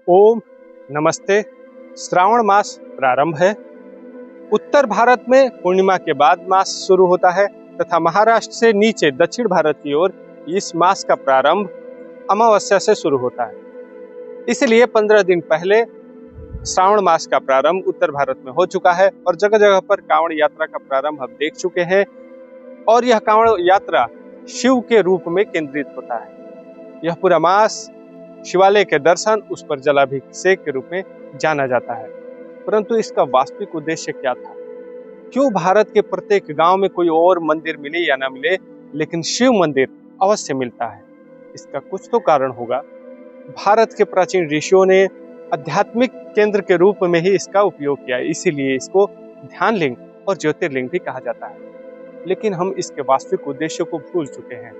ओम नमस्ते। श्रावण मास प्रारंभ है। उत्तर भारत में पूर्णिमा के बाद मास शुरू होता है तथा महाराष्ट्र से नीचे दक्षिण भारत की ओर इस मास का प्रारंभ अमावस्या से शुरू होता है। इसलिए 15 दिन पहले श्रावण मास का प्रारंभ उत्तर भारत में हो चुका है और जगह जगह पर कांवड़ यात्रा का प्रारंभ हम देख चुके हैं और यह कांवड़ यात्रा शिव के रूप में केंद्रित होता है। यह पूरा मास शिवालय के दर्शन, उस पर जलाभिषेक के रूप में जाना जाता है। परंतु इसका वास्तविक उद्देश्य क्या था? क्यों भारत के प्रत्येक गांव में कोई और मंदिर मिले या ना मिले, लेकिन शिव मंदिर अवश्य मिलता है? इसका कुछ तो कारण होगा। भारत के प्राचीन ऋषियों ने आध्यात्मिक केंद्र के रूप में ही इसका उपयोग किया, इसीलिए इसको ध्यान लिंग और ज्योतिर्लिंग भी कहा जाता है। लेकिन हम इसके वास्तविक उद्देश्य को भूल चुके हैं।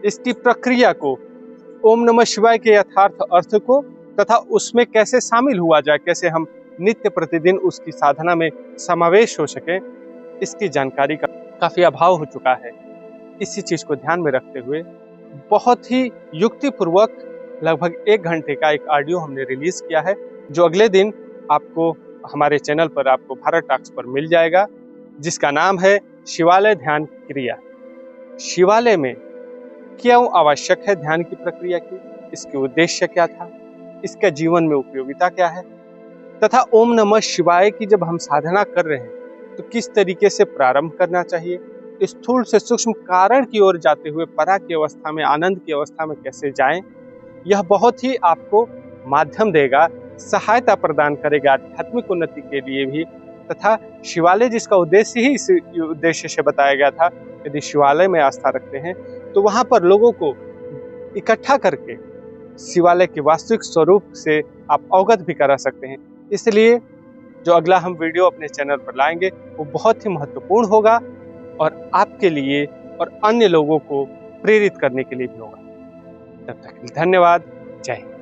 इसकी प्रक्रिया को, ओम नमः शिवाय के यथार्थ अर्थ को तथा उसमें कैसे शामिल हुआ जाए, कैसे हम नित्य प्रतिदिन उसकी साधना में समावेश हो सके, इसकी जानकारी का काफी अभाव हो चुका है। इसी चीज को ध्यान में रखते हुए बहुत ही युक्तिपूर्वक लगभग 1 घंटे का एक ऑडियो हमने रिलीज किया है, जो अगले दिन आपको हमारे चैनल पर, आपको भारत टॉक्स पर मिल जाएगा, जिसका नाम है शिवालय ध्यान क्रिया। शिवालय में क्यों आवश्यक है ध्यान की प्रक्रिया की, इसके उद्देश्य क्या था, इसका जीवन में उपयोगिता क्या है, तथा ओम नमः शिवाय की जब हम साधना कर रहे हैं तो किस तरीके से प्रारंभ करना चाहिए, स्थूल से सूक्ष्म कारण की ओर जाते हुए परा की अवस्था में, आनंद की अवस्था में कैसे जाएं, यह बहुत ही आपको माध्यम देगा, सहायता प्रदान करेगा आध्यात्मिक उन्नति के लिए भी। तथा शिवालय जिसका उद्देश्य ही इस उद्देश्य से बताया गया था, यदि शिवालय में आस्था रखते हैं तो वहां पर लोगों को इकट्ठा करके शिवालय के वास्तविक स्वरूप से आप अवगत भी करा सकते हैं। इसलिए जो अगला हम वीडियो अपने चैनल पर लाएंगे वो बहुत ही महत्वपूर्ण होगा और आपके लिए और अन्य लोगों को प्रेरित करने के लिए भी होगा। तब तक धन्यवाद। जय हिंद।